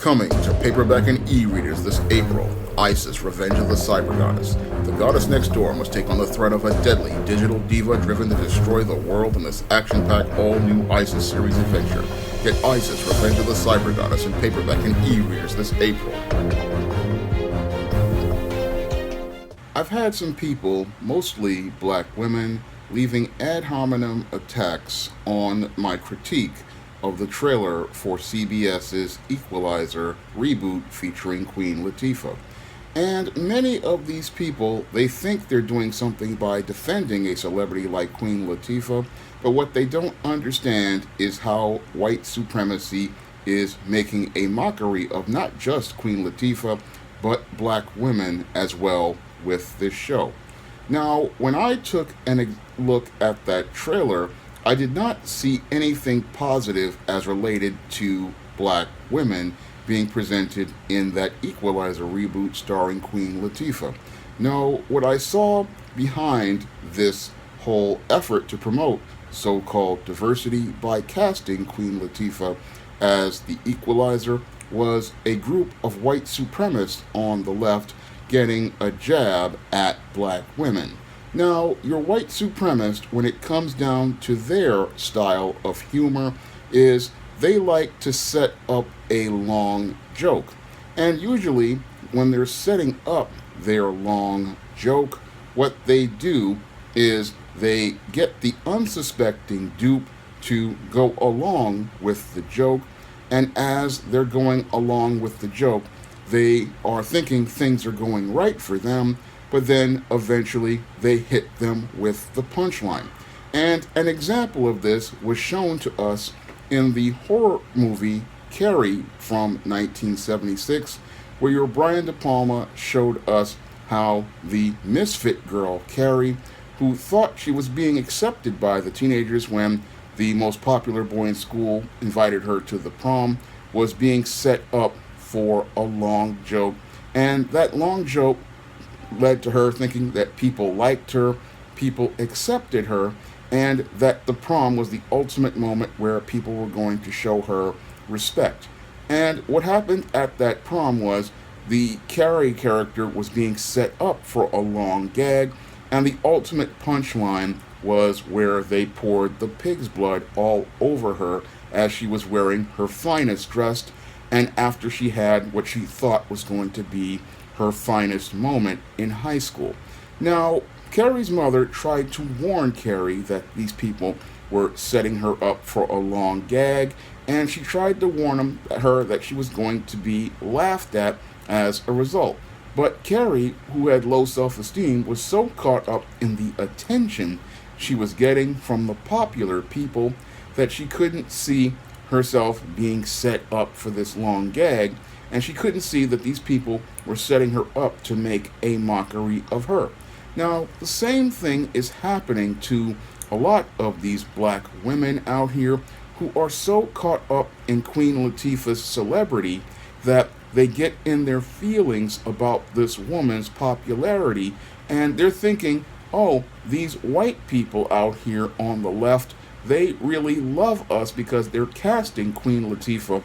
Coming to paperback and e-readers this April, Isis, Revenge of the Cyber Goddess. The goddess next door must take on the threat of a deadly digital diva driven to destroy the world in this action-packed all-new Isis series adventure. Get Isis, Revenge of the Cyber Goddess in paperback and e-readers this April. I've had some people, mostly black women, leaving ad hominem attacks on my critique of the trailer for CBS's Equalizer Reboot featuring Queen Latifah. And many of these people, they think they're doing something by defending a celebrity like Queen Latifah, but what they don't understand is how white supremacy is making a mockery of not just Queen Latifah, but black women as well with this show. Now, when I took a look at that trailer, I did not see anything positive as related to black women being presented in that Equalizer reboot starring Queen Latifah. No, what I saw behind this whole effort to promote so-called diversity by casting Queen Latifah as the Equalizer was a group of white supremacists on the left getting a jab at black women. Now, your white supremacist, when it comes down to their style of humor, is they like to set up a long joke. And usually, when they're setting up their long joke, what they do is they get the unsuspecting dupe to go along with the joke. And as they're going along with the joke, they are thinking things are going right for them, but then eventually they hit them with the punchline. And an example of this was shown to us in the horror movie Carrie from 1976, where your Brian De Palma showed us how the misfit girl, Carrie, who thought she was being accepted by the teenagers when the most popular boy in school invited her to the prom, was being set up for a long joke. And that long joke led to her thinking that people liked her, people accepted her, and that the prom was the ultimate moment where people were going to show her respect. And what happened at that prom was the Carrie character was being set up for a long gag, and the ultimate punchline was where they poured the pig's blood all over her as she was wearing her finest dress, and after she had what she thought was going to be her finest moment in high school. Now, Carrie's mother tried to warn Carrie that these people were setting her up for a long gag, and she tried to warn her that she was going to be laughed at as a result. But Carrie, who had low self-esteem, was so caught up in the attention she was getting from the popular people that she couldn't see herself being set up for this long gag, and she couldn't see that these people were setting her up to make a mockery of her. Now, the same thing is happening to a lot of these black women out here who are so caught up in Queen Latifah's celebrity that they get in their feelings about this woman's popularity, and they're thinking, oh, these white people out here on the left, they really love us because they're casting Queen Latifah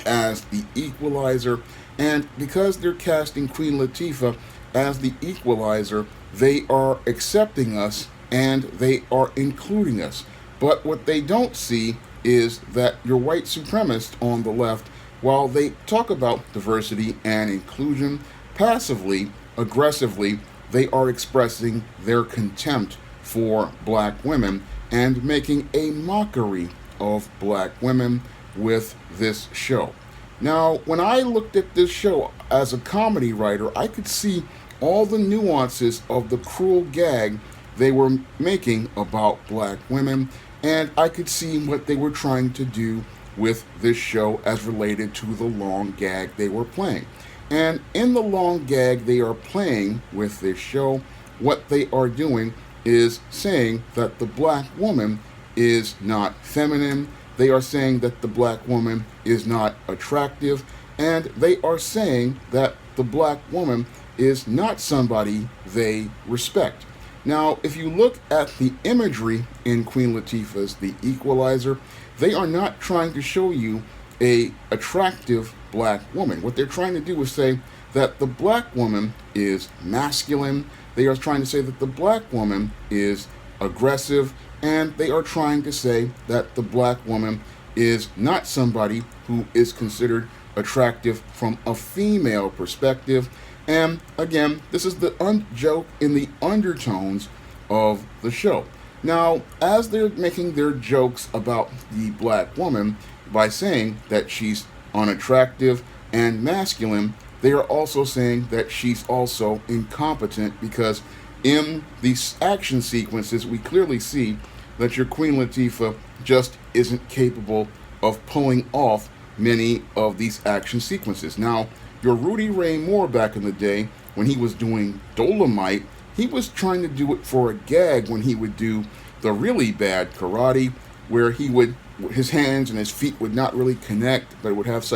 as the Equalizer, and because they're casting Queen Latifah as the Equalizer, they are accepting us and they are including us. But what they don't see is that your white supremacists on the left, while they talk about diversity and inclusion, passively, aggressively, they are expressing their contempt for black women and making a mockery of black women with this show. Now, when I looked at this show as a comedy writer, I could see all the nuances of the cruel gag they were making about black women, and I could see what they were trying to do with this show as related to the long gag they were playing. And in the long gag they are playing with this show, what they are doing is saying that the black woman is not feminine, they are saying that the black woman is not attractive, and they are saying that the black woman is not somebody they respect. Now, if you look at the imagery in Queen Latifah's The Equalizer, they are not trying to show you a attractive black woman. What they're trying to do is say that the black woman is masculine. They are trying to say that the black woman is aggressive, and they are trying to say that the black woman is not somebody who is considered attractive from a female perspective. And again, this is the joke in the undertones of the show. Now, as they're making their jokes about the black woman by saying that she's unattractive and masculine, they are also saying that she's also incompetent, because in these action sequences, we clearly see that your Queen Latifah just isn't capable of pulling off many of these action sequences. Now, your Rudy Ray Moore back in the day, when he was doing Dolomite, he was trying to do it for a gag when he would do the really bad karate, where his hands and his feet would not really connect, but it would have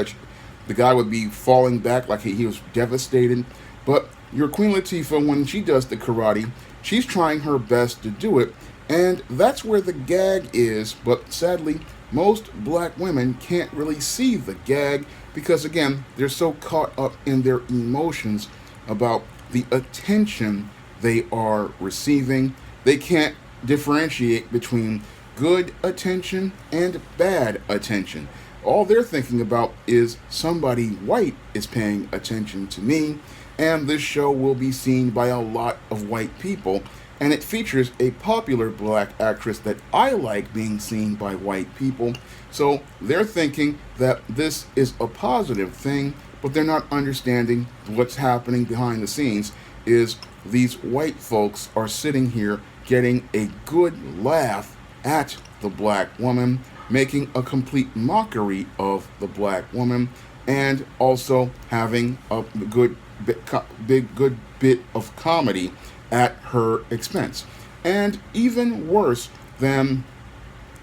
the guy would be falling back like he was devastated. But your Queen Latifah, when she does the karate, she's trying her best to do it, and that's where the gag is. But sadly, most black women can't really see the gag, because again, they're so caught up in their emotions about the attention they are receiving. They can't differentiate between good attention and bad attention. All they're thinking about is somebody white is paying attention to me, and this show will be seen by a lot of white people, and it features a popular black actress that I like being seen by white people. So they're thinking that this is a positive thing, but they're not understanding what's happening behind the scenes is these white folks are sitting here getting a good laugh at the black woman, making a complete mockery of the black woman, and also having a good bit of comedy at her expense. And even worse than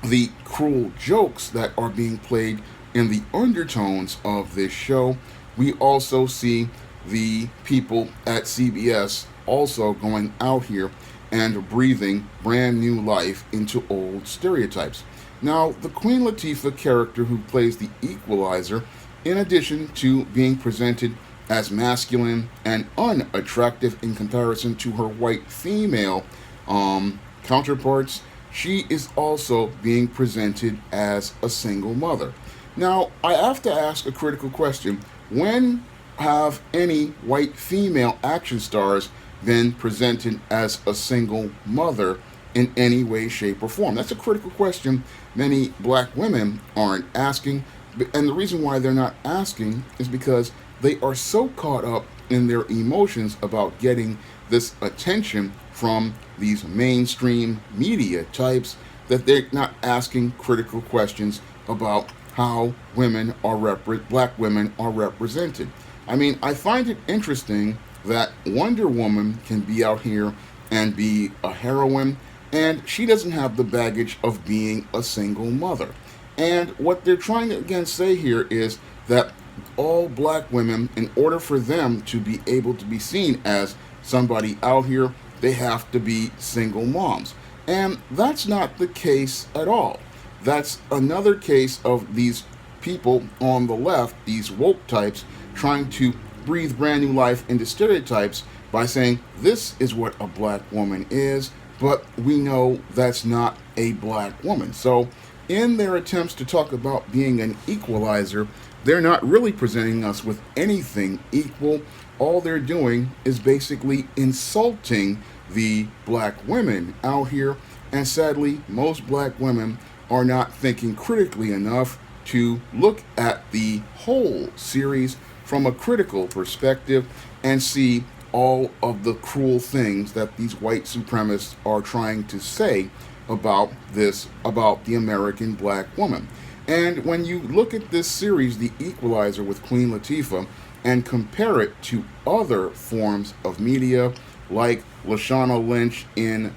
the cruel jokes that are being played in the undertones of this show, we also see the people at CBS also going out here and breathing brand new life into old stereotypes. Now, the Queen Latifah character who plays the Equalizer, in addition to being presented as masculine and unattractive in comparison to her white female counterparts, she is also being presented as a single mother. Now, I have to ask a critical question. When have any white female action stars been presented as a single mother in any way, shape, or form? That's a critical question many black women aren't asking. And the reason why they're not asking is because they are so caught up in their emotions about getting this attention from these mainstream media types that they're not asking critical questions about how black women are represented. I mean, I find it interesting that Wonder Woman can be out here and be a heroine, and she doesn't have the baggage of being a single mother. And what they're trying to again say here is that all black women, in order for them to be able to be seen as somebody out here, they have to be single moms. And that's not the case at all. That's another case of these people on the left, these woke types, trying to breathe brand new life into stereotypes by saying this is what a black woman is, but we know that's not a black woman. So in their attempts to talk about being an equalizer, they're not really presenting us with anything equal. All they're doing is basically insulting the black women out here, and sadly, most black women are not thinking critically enough to look at the whole series from a critical perspective and see all of the cruel things that these white supremacists are trying to say about the American black woman. And when you look at this series, The Equalizer with Queen Latifah, and compare it to other forms of media like Lashana Lynch in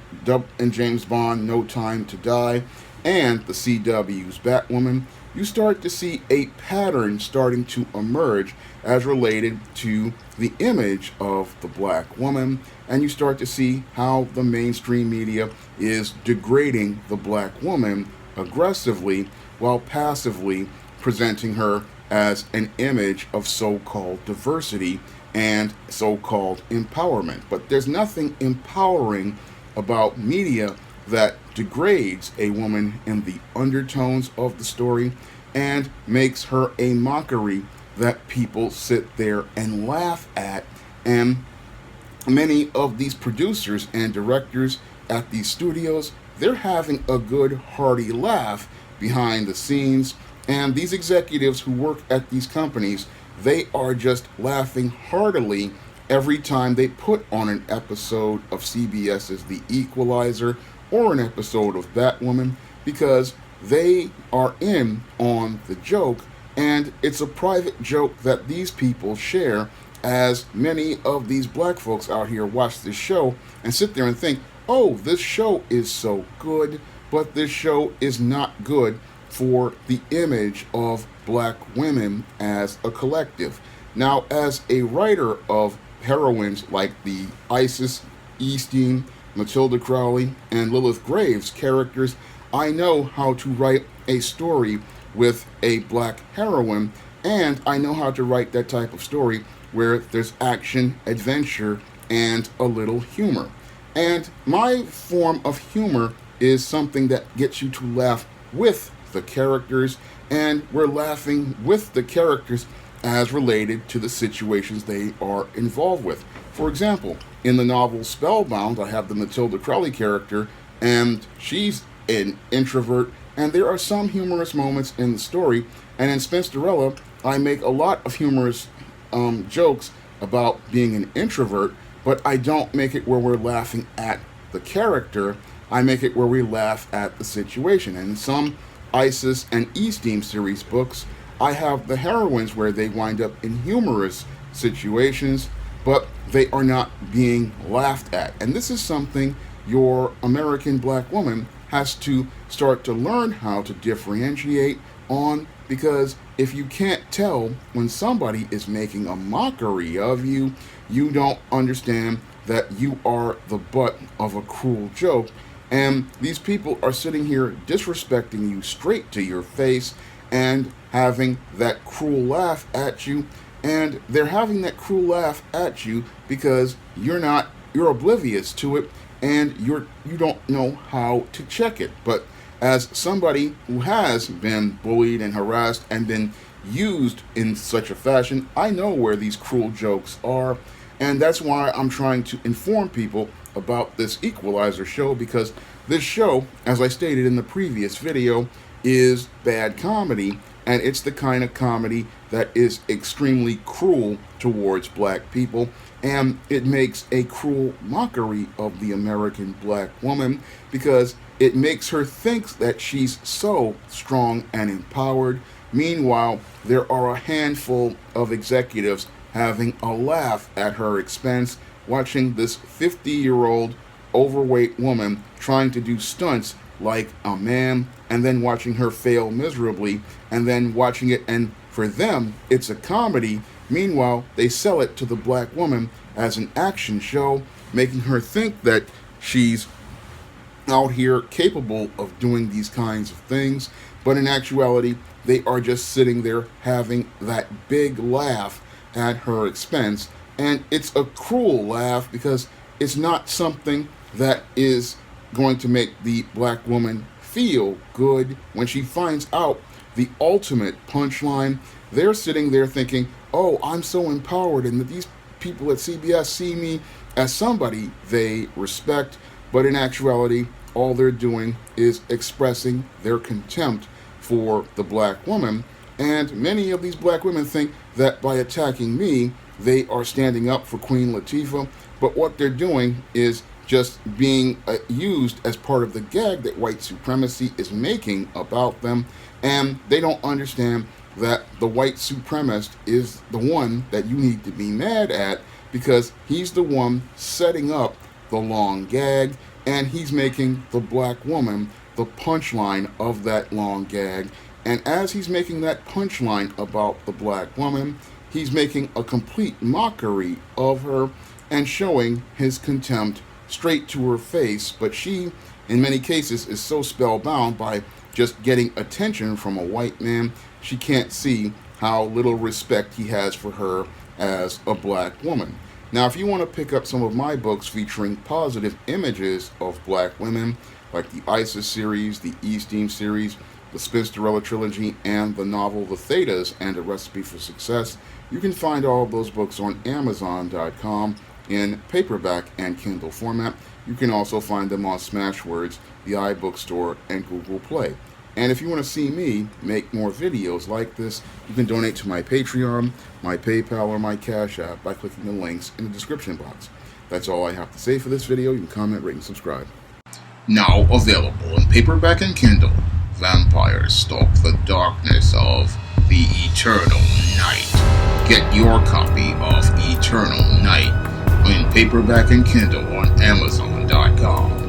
James Bond No Time to Die and the CW's Batwoman, you start to see a pattern starting to emerge as related to the image of the black woman, and you start to see how the mainstream media is degrading the black woman aggressively while passively presenting her as an image of so-called diversity and so-called empowerment. But there's nothing empowering about media that degrades a woman in the undertones of the story and makes her a mockery that people sit there and laugh at. And many of these producers and directors at these studios, they're having a good hearty laugh behind the scenes. And these executives who work at these companies, they are just laughing heartily every time they put on an episode of CBS's The Equalizer or an episode of Batwoman, because they are in on the joke, and it's a private joke that these people share, as many of these black folks out here watch this show and sit there and think, oh, this show is so good, but this show is not good for the image of black women as a collective. Now, as a writer of heroines like the Isis Easting, Matilda Crowley, and Lilith Graves characters, I know how to write a story with a black heroine, and I know how to write that type of story where there's action, adventure, and a little humor. And my form of humor is something that gets you to laugh with the characters, and we're laughing with the characters as related to the situations they are involved with. For example, in the novel Spellbound, I have the Matilda Crowley character, and she's an introvert, and there are some humorous moments in the story. And in Spinsterella, I make a lot of humorous jokes about being an introvert, but I don't make it where we're laughing at the character. I make it where we laugh at the situation. And in some Isis and Easting series books, I have the heroines where they wind up in humorous situations, but they are not being laughed at. And this is something your American black woman has to start to learn how to differentiate on, because if you can't tell when somebody is making a mockery of you, you don't understand that you are the butt of a cruel joke. And these people are sitting here disrespecting you straight to your face and having that cruel laugh at you. And they're having that cruel laugh at you because you're oblivious to it, and you don't know how to check it. But as somebody who has been bullied and harassed and been used in such a fashion, I know where these cruel jokes are, and that's why I'm trying to inform people about this Equalizer show, because this show, as I stated in the previous video, is bad comedy, and it's the kind of comedy that is extremely cruel towards black people, and it makes a cruel mockery of the American black woman, because it makes her think that she's so strong and empowered. Meanwhile, there are a handful of executives having a laugh at her expense, watching this 50-year-old overweight woman trying to do stunts like a man, and then watching her fail miserably, and then watching it, and for them, it's a comedy. Meanwhile, they sell it to the black woman as an action show, making her think that she's out here capable of doing these kinds of things, but in actuality, they are just sitting there having that big laugh at her expense. And it's a cruel laugh, because it's not something that is going to make the black woman feel good when she finds out the ultimate punchline. They're sitting there thinking, oh, I'm so empowered, and that these people at CBS see me as somebody they respect. But in actuality, all they're doing is expressing their contempt for the black woman. And many of these black women think that by attacking me, they are standing up for Queen Latifah. But what they're doing is just being used as part of the gag that white supremacy is making about them. And they don't understand that the white supremacist is the one that you need to be mad at, because he's the one setting up the long gag, and he's making the black woman the punchline of that long gag. And as he's making that punchline about the black woman, he's making a complete mockery of her and showing his contempt straight to her face. But she, in many cases, is so spellbound by just getting attention from a white man. she can't see how little respect he has for her as a black woman. Now, if you want to pick up some of my books featuring positive images of black women, like the Isis series, the Esteem series, the Spinsterella trilogy, and the novel The Thetas and a Recipe for Success, you can find all of those books on Amazon.com in paperback and Kindle format. You can also find them on Smashwords, the iBookstore, and Google Play. And if you want to see me make more videos like this, you can donate to my Patreon, my PayPal, or my Cash App by clicking the links in the description box. That's all I have to say for this video. You can comment, rate, and subscribe. Now available in paperback and Kindle, Vampires Stalk the Darkness of the Eternal Night. Get your copy of Eternal Night in paperback and Kindle on Amazon.com.